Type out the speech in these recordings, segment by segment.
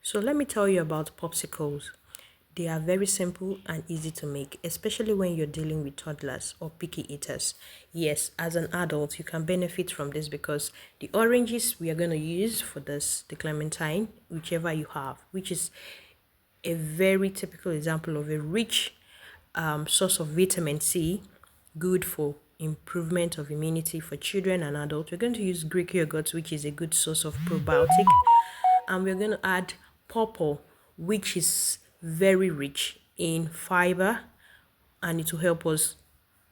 So let me tell you about popsicles. They are very simple and easy to make, especially when you're dealing with toddlers or picky eaters. Yes, as an adult, you can benefit from this because the oranges we are going to use for this, the clementine, whichever you have, which is a very typical example of a rich source of vitamin C, good for improvement of immunity for children and adults. We're going to use Greek yogurt, which is a good source of probiotic, and we're going to add purple, which is very rich in fiber, and it will help us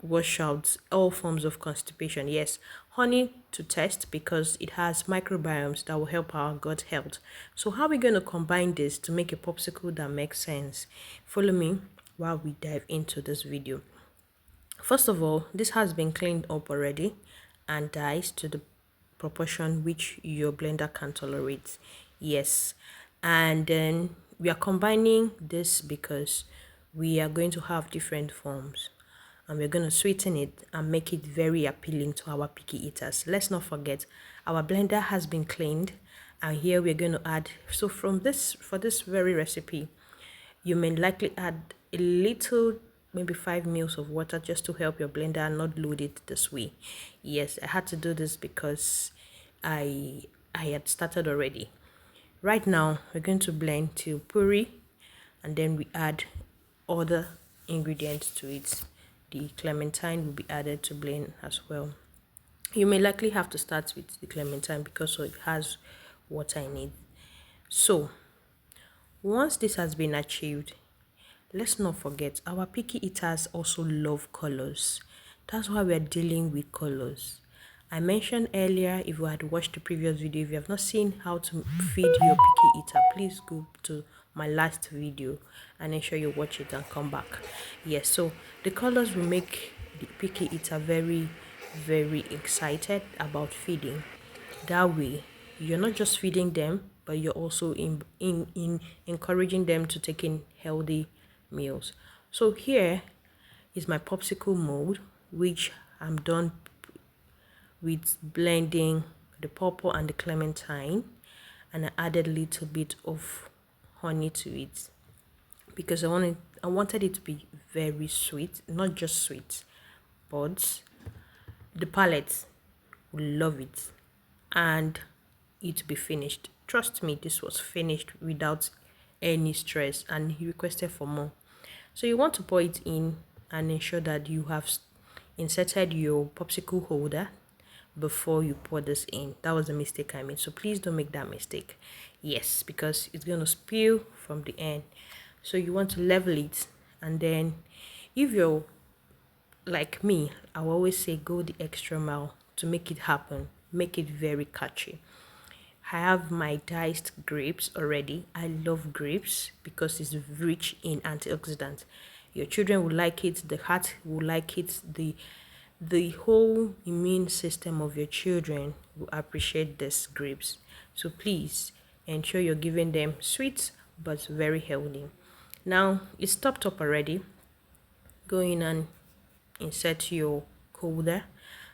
wash out all forms of constipation. Yes, honey to test because it has microbiomes that will help our gut health. So how are we going to combine this to make a popsicle that makes sense? Follow me while we dive into this video. First of all, this has been cleaned up already and diced to the proportion which your blender can tolerate. Yes. And then we are combining this because we are going to have different forms, and we're going to sweeten it and make it very appealing to our picky eaters. Let's not forget our blender has been cleaned, and here we're going to add, so from this, for this very recipe, you may likely add a little, maybe 5 mils of water just to help your blender not load it this way. Yes, I had to do this because I had started already. Right now, we're going to blend till puree, and then we add other ingredients to it. The clementine will be added to blend as well. You may likely have to start with the clementine because it has water in it. So, once this has been achieved, let's not forget our picky eaters also love colors. That's why we're dealing with colors. I mentioned earlier, if you had watched the previous video, if you have not seen how to feed your picky eater, please go to my last video and ensure you watch it and come back. Yes, so the colors will make the picky eater very, very excited about feeding. That way, you're not just feeding them, but you're also in encouraging them to take in healthy meals. So here is my popsicle mold, which I'm done with blending the purple and the clementine, and I added a little bit of honey to it because I wanted it to be very sweet, not just sweet, but the palate will love it and it to be finished. Trust me, this was finished without any stress, and he requested for more. So you want to pour it in and ensure that you have inserted your popsicle holder before you pour this in. That was a mistake I made, so please don't make that mistake. Yes, because it's going to spill from the end. So you want to level it, and then if you're like me, I will always say go the extra mile to make it happen, make it very catchy. I have my diced grapes already. I love grapes because it's rich in antioxidants. Your children will like it, the heart will like it, the whole immune system of your children will appreciate this grapes. So please ensure you're giving them sweet but very healthy. Now it's topped up already. Go in and insert your holder,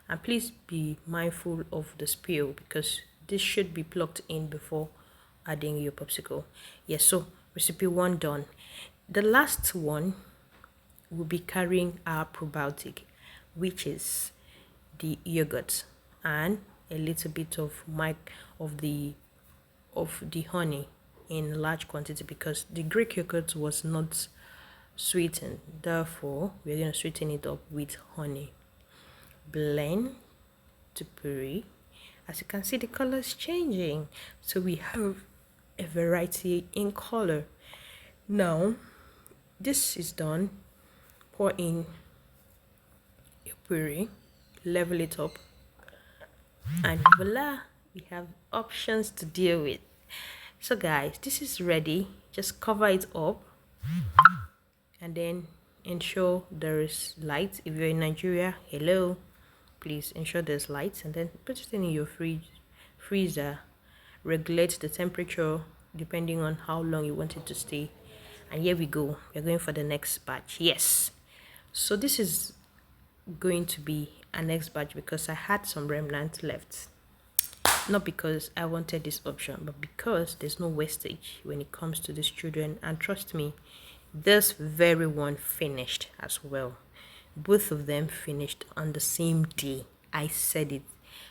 and please be mindful of the spill because this should be plugged in before adding your popsicle. Yes, so recipe 1 done. The last one will be carrying our probiotic, which is the yogurt and a little bit of the honey in large quantity because the Greek yogurt was not sweetened. Therefore, we're going to sweeten it up with honey. Blend to puree. As you can see, the color is changing. So we have a variety in color. Now, this is done. Pour in your puree, level it up, and voila, we have options to deal with. So guys, this is ready. Just cover it up and then ensure there is light. If you're in Nigeria, hello, please ensure there's light, and then put it in your freezer. Regulate the temperature depending on how long you want it to stay. And here we go, we're going for the next batch. Yes, so this is going to be a next batch because I had some remnants left. Not because I wanted this option, but because there's no wastage when it comes to these children. And trust me, this very one finished as well. Both of them finished on the same day. I said it.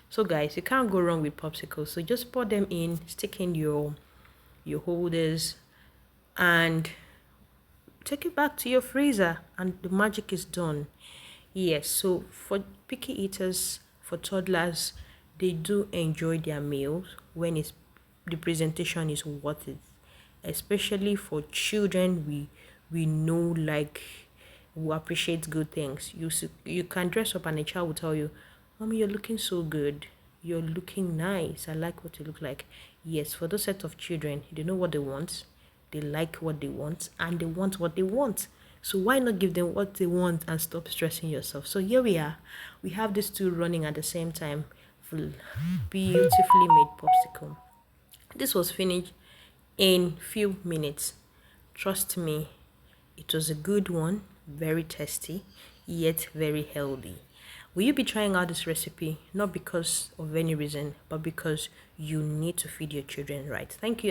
So guys, you can't go wrong with popsicles. So just pour them in, stick in your holders, and take it back to your freezer, and the magic is done. Yes, so for picky eaters, for toddlers, they do enjoy their meals when the presentation is worth it. Especially for children, we know, like, we appreciate good things. You can dress up and a child will tell you, "Mommy, you're looking so good. You're looking nice. I like what you look like." Yes, for those set of children, they know what they want, they like what they want, and they want what they want. So why not give them what they want and stop stressing yourself? So here we are. We have these two running at the same time. Beautifully made popsicle. This was finished in few minutes. Trust me, it was a good one, very tasty, yet very healthy. Will you be trying out this recipe? Not because of any reason, but because you need to feed your children right. Thank you.